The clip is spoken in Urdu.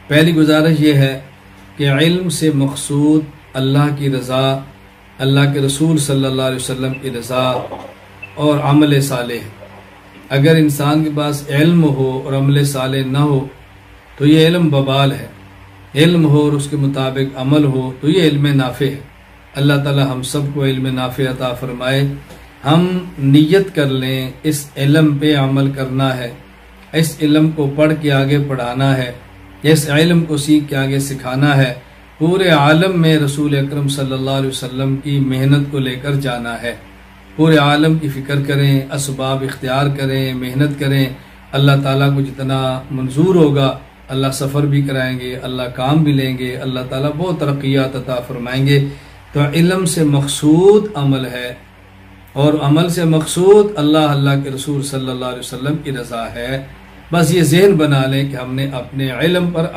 پہلی گزارش یہ ہے کہ علم سے مقصود اللہ کی رضا، اللہ کے رسول صلی اللہ علیہ وسلم کی رضا اور عمل صالح۔ اگر انسان کے پاس علم ہو اور عمل صالح نہ ہو تو یہ علم وبال ہے، علم ہو اور اس کے مطابق عمل ہو تو یہ علم نافع ہے۔ اللہ تعالی ہم سب کو علم نافع عطا فرمائے۔ ہم نیت کر لیں اس علم پہ عمل کرنا ہے، اس علم کو پڑھ کے آگے پڑھانا ہے، اس علم کو سیکھ کے آگے سکھانا ہے، پورے عالم میں رسول اکرم صلی اللہ علیہ وسلم کی محنت کو لے کر جانا ہے۔ پورے عالم کی فکر کریں، اسباب اختیار کریں، محنت کریں، اللہ تعالیٰ کو جتنا منظور ہوگا اللہ سفر بھی کرائیں گے، اللہ کام بھی لیں گے، اللہ تعالیٰ بہت ترقیات عطا فرمائیں گے۔ تو علم سے مقصود عمل ہے، اور عمل سے مقصود اللہ کے رسول صلی اللہ علیہ وسلم کی رضا ہے۔ بس یہ ذہن بنا لیں کہ ہم نے اپنے علم پر